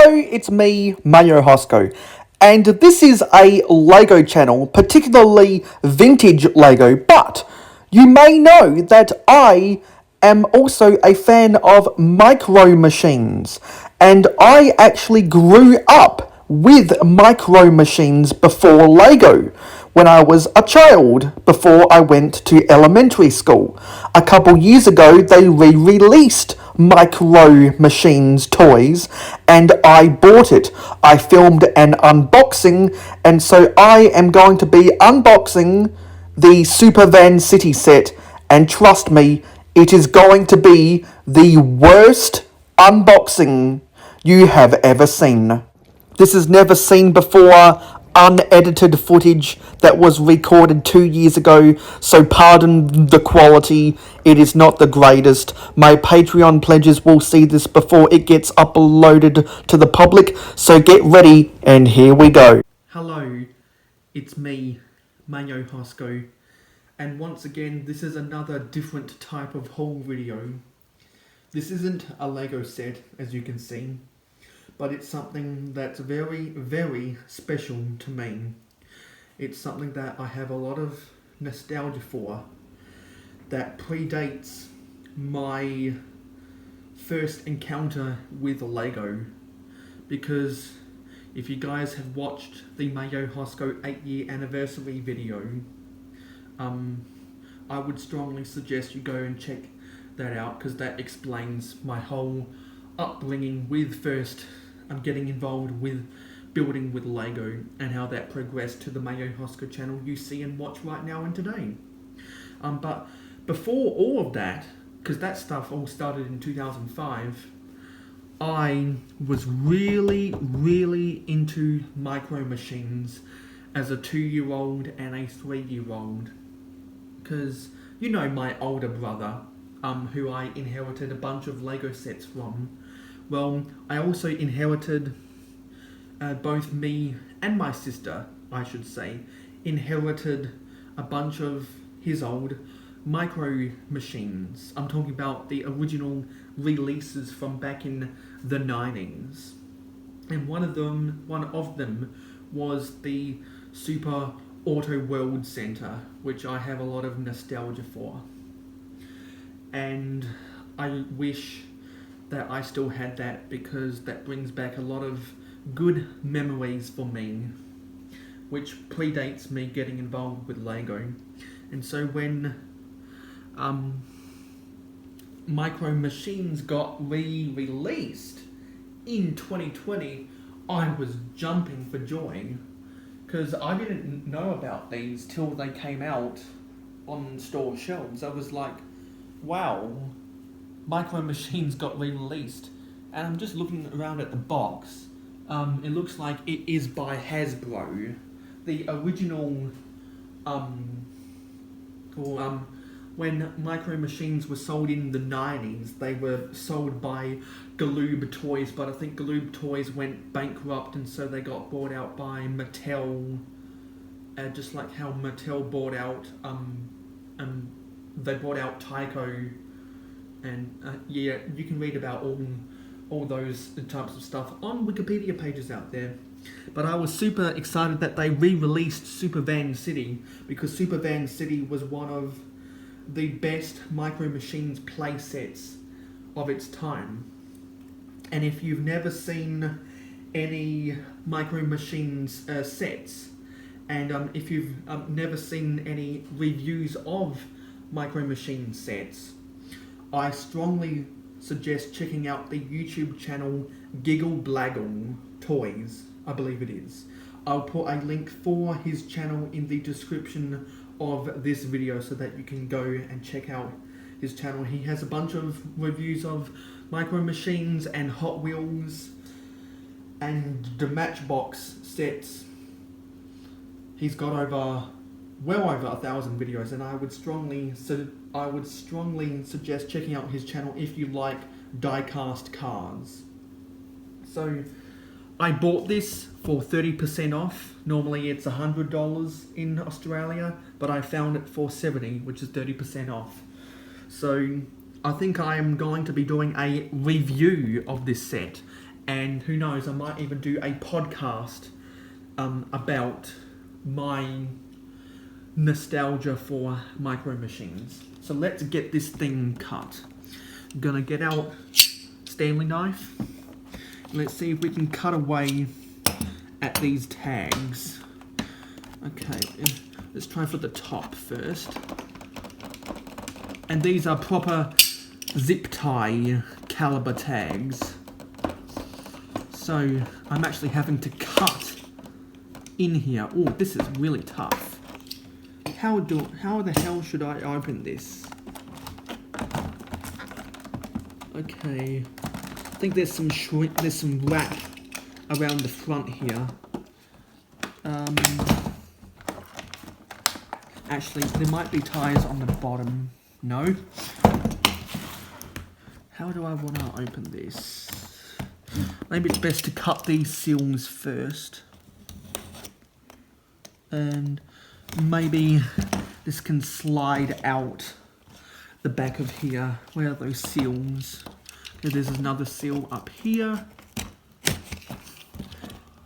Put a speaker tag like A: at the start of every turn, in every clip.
A: Hello, it's me, Mayo Hosko, and this is a LEGO channel, particularly vintage LEGO, but you may know that I am also a fan of Micromachines, and I actually grew up with Micromachines before LEGO, when I was a child, before I went to elementary school. A couple years ago, they re-released Micromachines toys, and I bought it. I filmed an unboxing, and so I am going to be unboxing the Super Van City set, and trust me, it is going to be the worst unboxing you have ever seen. This is never seen before, unedited footage that was recorded 2 years ago, so pardon the quality, it is not the greatest. My Patreon pledges will see this before it gets uploaded to the public, so get ready, and here we go. Hello, it's me, Mayo Hosko, and once again, this is another different type of haul video. This isn't a LEGO set, as you can see, but it's something that's very, very special to me. It's something that I have a lot of nostalgia for, that predates my first encounter with LEGO, because if you guys have watched the Mayo Hosko 8-year anniversary video, I would strongly suggest you go and check that out, because that explains my whole upbringing with getting involved with building with LEGO, and how that progressed to the Mayo Hosko channel you see and watch right now and today. But before all of that, because that stuff all started in 2005, I was really, really into Micromachines as a 2-year-old and a 3-year-old. Because, you know, my older brother, who I inherited a bunch of LEGO sets from, well, I also inherited, both me and my sister, I should say, inherited a bunch of his old Micromachines. I'm talking about the original releases from back in the 90s. And one of them was the Super Auto World Center, which I have a lot of nostalgia for. And I wish that I still had that, because that brings back a lot of good memories for me, which predates me getting involved with LEGO. And so when Micromachines got re-released in 2020, I was jumping for joy, because I didn't know about these till they came out on store shelves. I was like, wow, Micromachines got re-released, and I'm just looking around at the box. It looks like it is by Hasbro. The original, when Micromachines were sold in the 90s, they were sold by Galoob Toys, but I think Galoob Toys went bankrupt, and so they got bought out by Mattel, just like how Mattel bought out, they bought out Tyco, and yeah, you can read about all those types of stuff on Wikipedia pages out there. But I was super excited that they re-released Super Van City, because Super Van City was one of the best Micromachines play sets of its time. And if you've never seen any Micromachines sets, and if you've never seen any reviews of Micromachines sets, I strongly suggest checking out the YouTube channel Giggle Blaggle Toys, I believe it is. I'll put a link for his channel in the description of this video so that you can go and check out his channel. He has a bunch of reviews of Micromachines and Hot Wheels and the Matchbox sets. He's got well over 1,000 videos, and I would strongly suggest checking out his channel if you like die-cast cars. So I bought this for 30% off. Normally it's $100 in Australia, but I found it for $70, which is 30% off. So I think I am going to be doing a review of this set, And who knows, I might even do a podcast about my nostalgia for Micromachines. So let's get this thing cut. I'm gonna get out Stanley knife. Let's see if we can cut away at these tags. Okay, let's try for the top first. And these are proper zip tie caliber tags. So I'm actually having to cut in here. Oh, this is really tough. How the hell should I open this? Okay, I think there's some wrap around the front here. Actually, there might be ties on the bottom. No. How do I want to open this? Maybe it's best to cut these seals first. And maybe this can slide out the back of here. Where are those seals? Okay, there's another seal up here.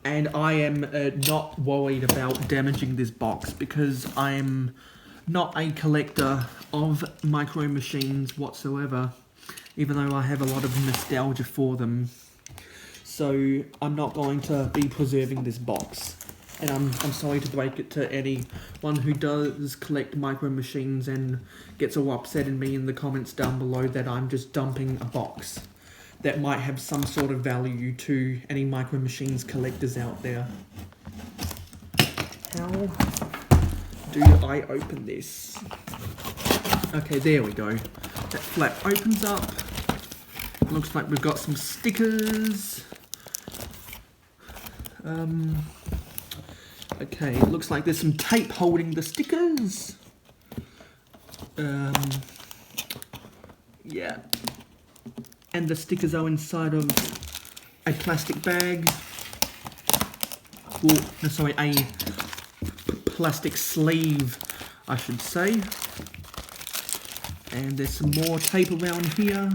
A: And I am not worried about damaging this box because I am not a collector of Micromachines whatsoever, even though I have a lot of nostalgia for them. So I'm not going to be preserving this box. And I'm sorry to break it to anyone who does collect Micromachines and gets all upset in me in the comments down below that I'm just dumping a box that might have some sort of value to any Micromachines collectors out there. How do I open this? Okay, there we go. That flap opens up. Looks like we've got some stickers. Okay, it looks like there's some tape holding the stickers. Yeah. And the stickers are inside of a plastic bag. Well, no, sorry, a plastic sleeve, I should say. And there's some more tape around here.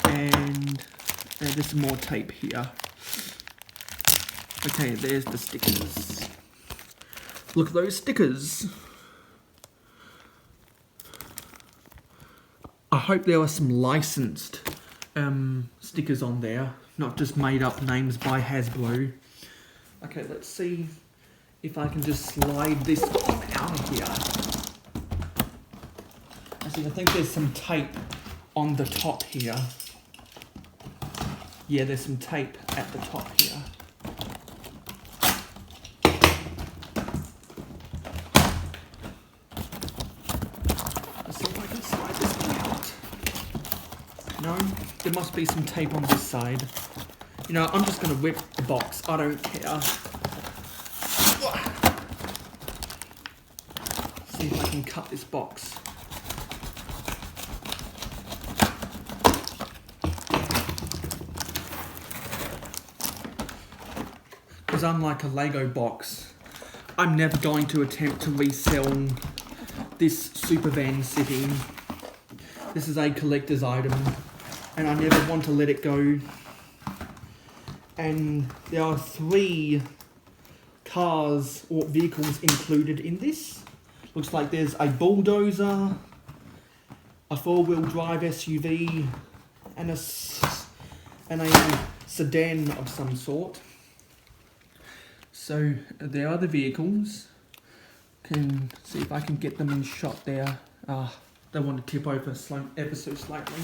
A: And there's some more tape here. Okay, there's the stickers. Look at those stickers. I hope there are some licensed stickers on there, not just made up names by Hasbro. Okay, let's see if I can just slide this out of here. Actually, I think there's some tape on the top here. Yeah, there's some tape at the top here. No, there must be some tape on this side. You know, I'm just going to whip the box. I don't care. See if I can cut this box. Because unlike a Lego box, I'm never going to attempt to resell this Super Van City. This is a collector's item, and I never want to let it go. And there are 3 cars or vehicles included in this. Looks like there's a bulldozer, a 4-wheel drive SUV, and a sedan of some sort. So there are the vehicles. Can see if I can get them in shot there. They want to tip over ever so slightly.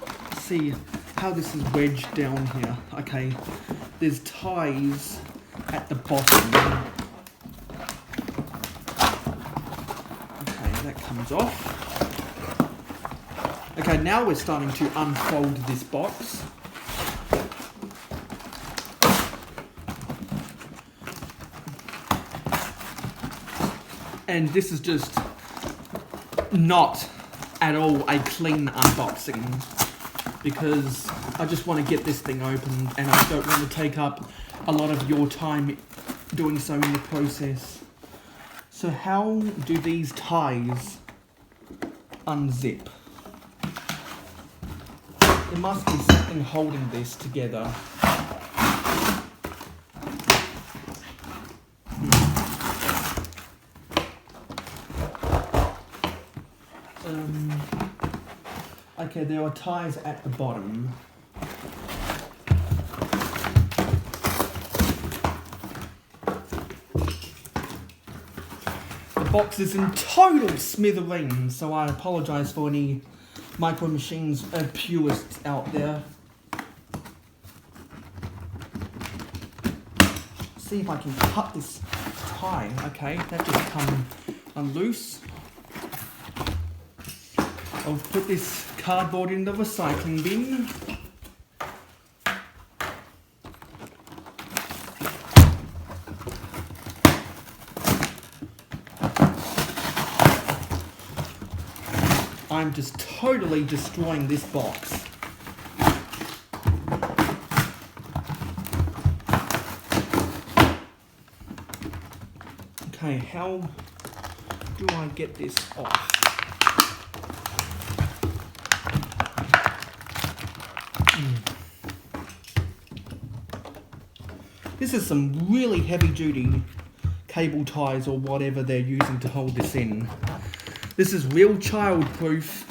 A: Let's see how this is wedged down here. Okay, there's ties at the bottom. Okay, that comes off. Okay, now we're starting to unfold this box. And this is just not at all a clean unboxing because I just want to get this thing opened and I don't want to take up a lot of your time doing so in the process. So how do these ties unzip? There must be something holding this together. Okay, there are ties at the bottom. The box is in total smithereens, so I apologise for any Micromachines purists out there. See if I can cut this tie. Okay, that just come unloose. I'll put this cardboard in the recycling bin. I'm just totally destroying this box. Okay, how do I get this off? This is some really heavy duty cable ties or whatever they're using to hold this in. This is real childproof.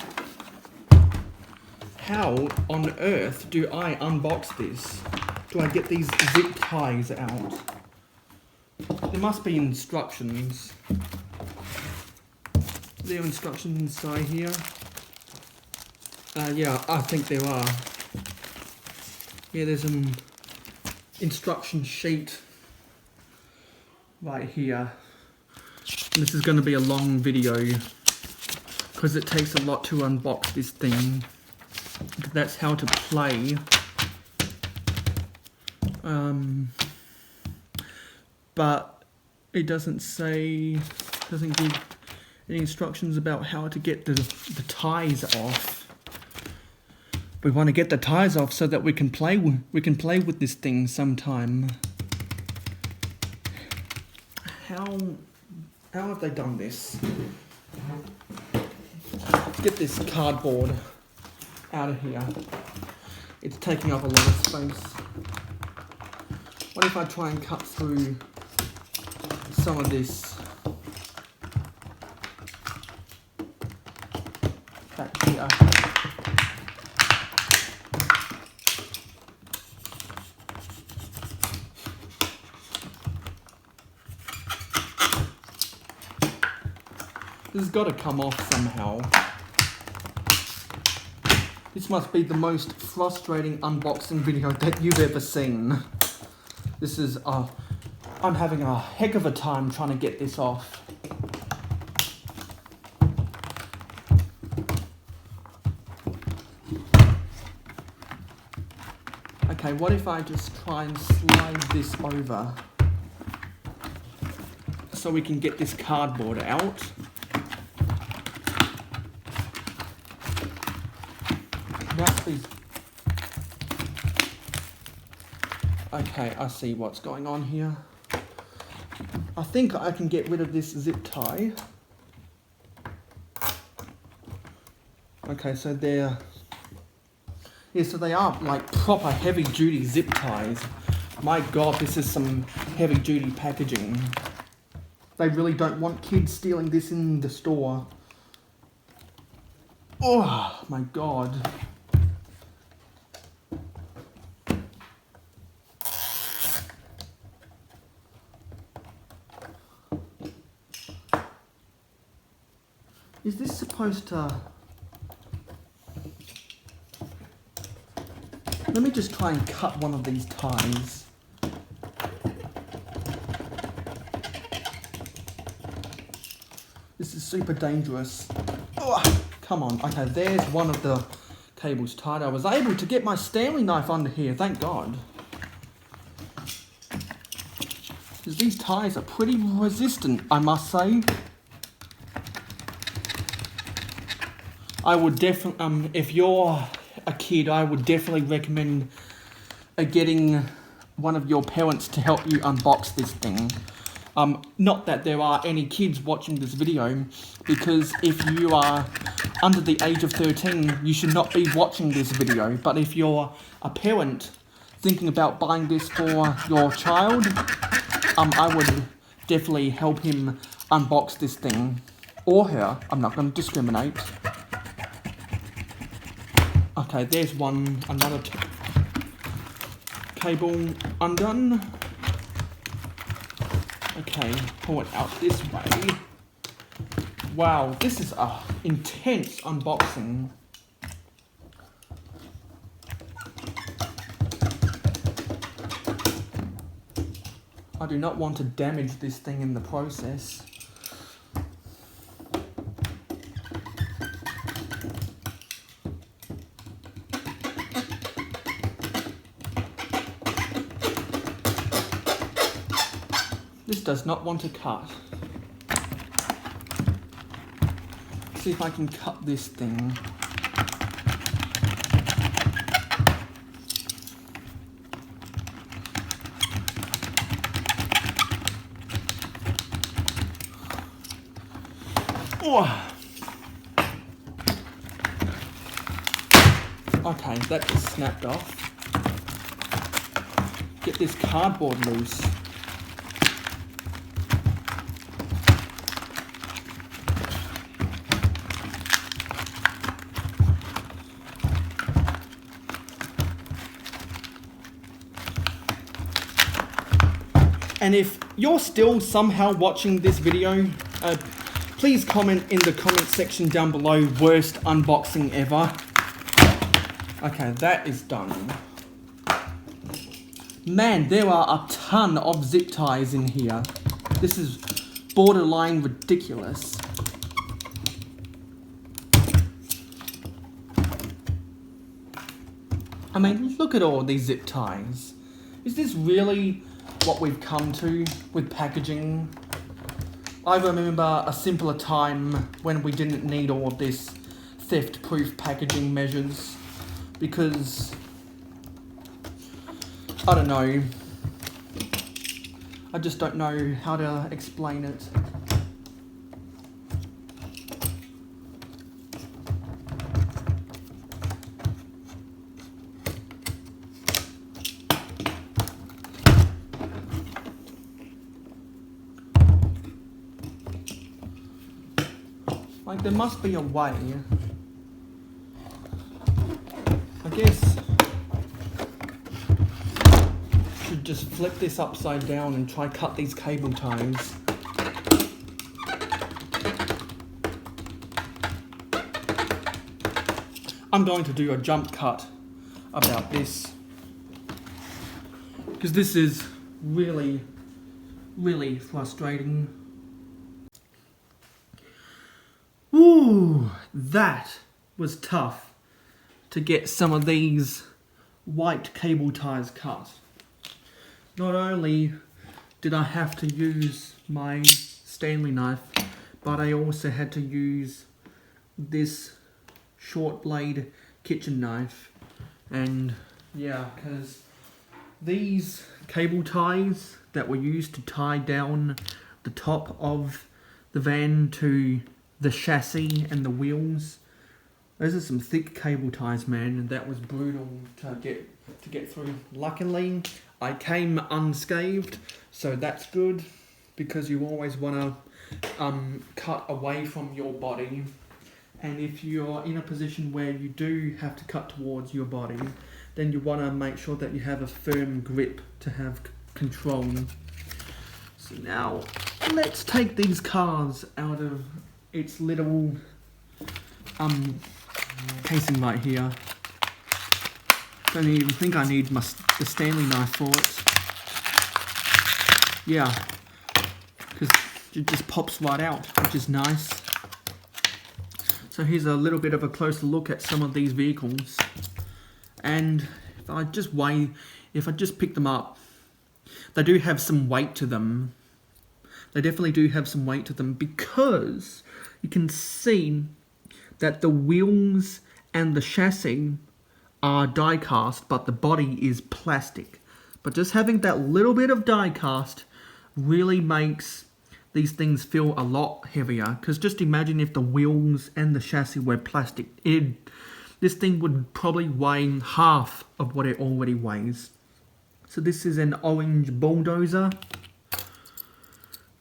A: How on earth do I unbox this? Do I get these zip ties out? There must be instructions. Are there instructions inside here? Yeah, I think there are. Yeah, there's an instruction sheet right here. And this is going to be a long video because it takes a lot to unbox this thing. That's how to play. But it doesn't give any instructions about how to get the ties off. We want to get the ties off so that we can play with this thing sometime. How have they done this? Get this cardboard out of here. It's taking up a lot of space. What if I try and cut through some of this back here? This has got to come off somehow. This must be the most frustrating unboxing video that you've ever seen. This is, I'm having a heck of a time trying to get this off. Okay, what if I just try and slide this over so we can get this cardboard out? Okay, I see what's going on here. I think I can get rid of this zip tie. Okay, so they're... Yeah, so they are like proper heavy duty zip ties. My God, this is some heavy duty packaging. They really don't want kids stealing this in the store. Oh my God. Is this supposed to... Let me just try and cut one of these ties. This is super dangerous. Oh, come on. Okay, there's one of the cables tied. I was able to get my Stanley knife under here, thank God. Because these ties are pretty resistant, I must say. I would definitely, if you're a kid, I would definitely recommend getting one of your parents to help you unbox this thing. Not that there are any kids watching this video, because if you are under the age of 13, you should not be watching this video. But if you're a parent thinking about buying this for your child, I would definitely help him unbox this thing. Or her, I'm not going to discriminate. Okay, there's another cable undone. Okay, pull it out this way. Wow, this is a intense unboxing. I do not want to damage this thing in the process. This does not want to cut. See if I can cut this thing. Oh. Okay, that just snapped off. Get this cardboard loose. And if you're still somehow watching this video, please comment in the comment section down below, worst unboxing ever. Okay, that is done. Man, there are a ton of zip ties in here. This is borderline ridiculous. I mean, look at all these zip ties. Is this really what we've come to with packaging? I remember a simpler time when we didn't need all of this theft-proof packaging measures, because I don't know, I just don't know how to explain it. Like, there must be a way. I guess I should just flip this upside down and try cut these cable ties. I'm going to do a jump cut about this, because this is really, really frustrating. Ooh, that was tough to get some of these white cable ties cut. Not only did I have to use my Stanley knife, but I also had to use this short blade kitchen knife. And yeah, because these cable ties that were used to tie down the top of the van to the chassis and the wheels, those are some thick cable ties, man, and that was brutal to get through. Luckily, I came unscathed, so that's good, because you always want to cut away from your body, and if you're in a position where you do have to cut towards your body, then you want to make sure that you have a firm grip to have control. So now, let's take these cars out of its little casing right here. Don't even think I need the Stanley knife for it. Yeah, because it just pops right out, which is nice. So here's a little bit of a closer look at some of these vehicles. And if I just pick them up, they do have some weight to them. They definitely do have some weight to them, because you can see that the wheels and the chassis are die cast, but the body is plastic. But just having that little bit of die cast really makes these things feel a lot heavier. Because just imagine if the wheels and the chassis were plastic. This thing would probably weigh half of what it already weighs. So this is an orange bulldozer.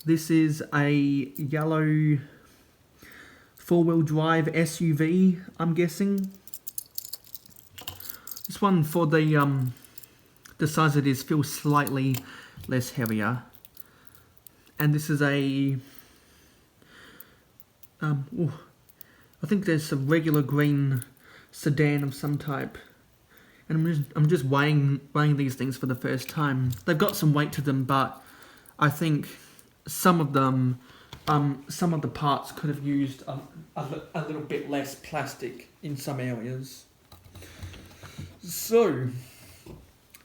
A: This is a yellow four-wheel drive SUV, I'm guessing. This one, for the size it is, feels slightly less heavier. And this is a I think there's a regular green sedan of some type. And I'm just weighing these things for the first time. They've got some weight to them, but I think some of them, some of the parts could have used a little bit less plastic in some areas. So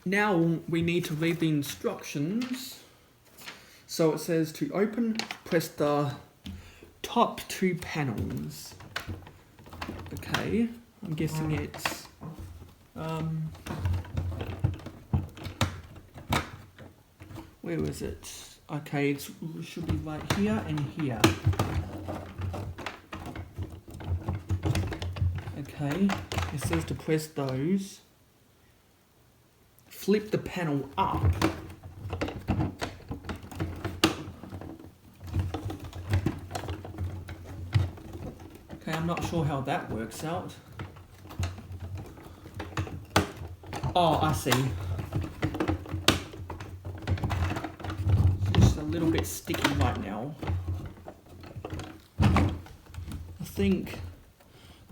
A: now we need to read the instructions. So it says to open, press the top two panels. Okay, I'm guessing it's where is it? Okay, it should be right here and here. Okay, it says to press those. Flip the panel up. Okay, I'm not sure how that works out. Oh, I see. It's just a little bit sticky right now. I think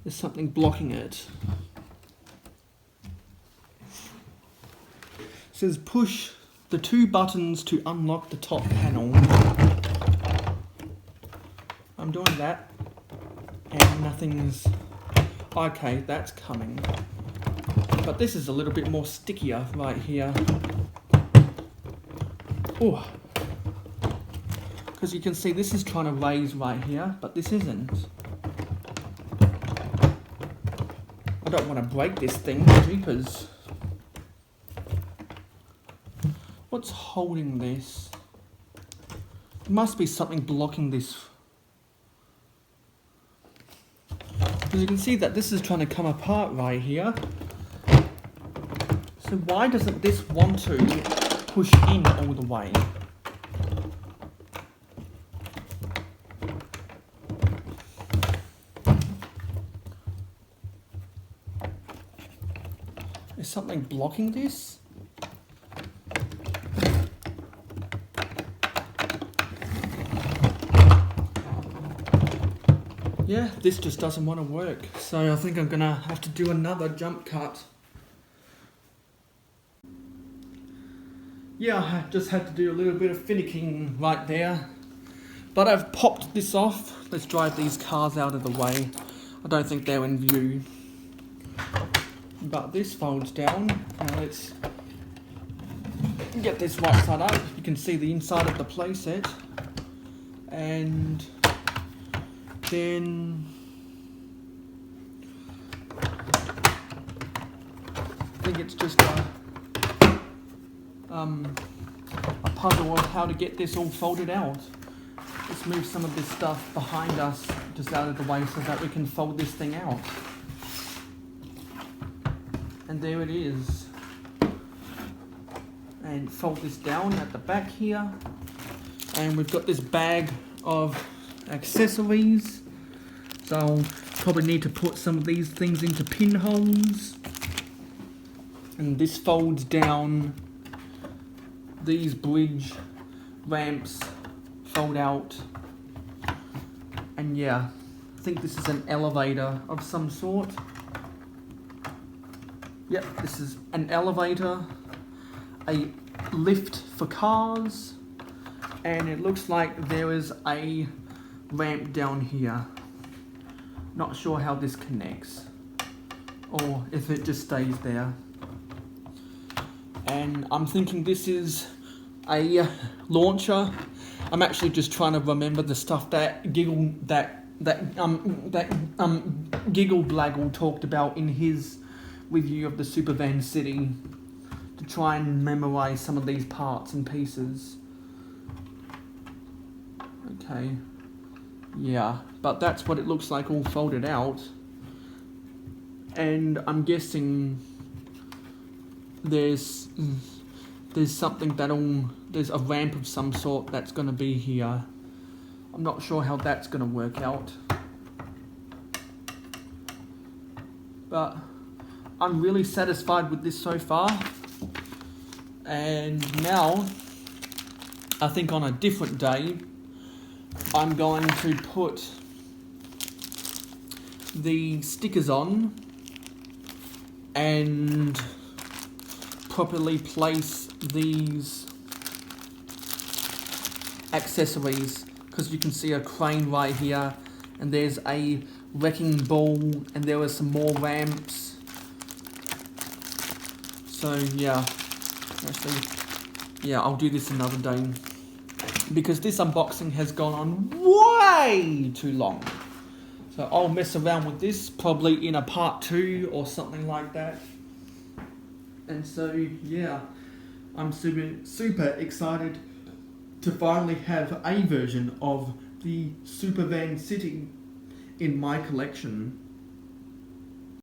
A: there's something blocking it. It says push the two buttons to unlock the top panel. I'm doing that and nothing's... Okay, that's coming. But this is a little bit more stickier right here. Oh, because you can see this is trying to raise right here, but this isn't. I don't want to break this thing, jeepers. What's holding this? There must be something blocking this. Because you can see that this is trying to come apart right here. So why doesn't this want to push in all the way? Is something blocking this? Yeah, this just doesn't want to work. So I think I'm gonna have to do another jump cut. Yeah, I just had to do a little bit of finicking right there. But I've popped this off. Let's drive these cars out of the way. I don't think they're in view. But this folds down. Now let's get this right side up. You can see the inside of the playset. And then I think it's just a puzzle of how to get this all folded out. Let's move some of this stuff behind us just out of the way so that we can fold this thing out. And there it is. And fold this down at the back here. And we've got this bag of accessories. So I'll probably need to put some of these things into pinholes. And this folds down. These bridge ramps fold out. And yeah, I think this is an elevator of some sort. Yep, this is an elevator, a lift for cars, and it looks like there is a ramp down here. Not sure how this connects, or if it just stays there. And I'm thinking this is a launcher. I'm actually just trying to remember the stuff that Giggle Blaggle talked about in his review of the Supervan City, to try and memorize some of these parts and pieces. Okay. Yeah, but that's what it looks like all folded out. And I'm guessing there's something there's a ramp of some sort that's going to be here. I'm not sure how that's going to work out. But I'm really satisfied with this so far. And now, I think on a different day, I'm going to put the stickers on and properly place these accessories, because you can see a crane right here, and there's a wrecking ball, and there are some more ramps. So yeah, actually, yeah, I'll do this another day, because this unboxing has gone on way too long. So I'll mess around with this probably in a part 2 or something like that. And so yeah, I'm super excited to finally have a version of the Super Van sitting in my collection.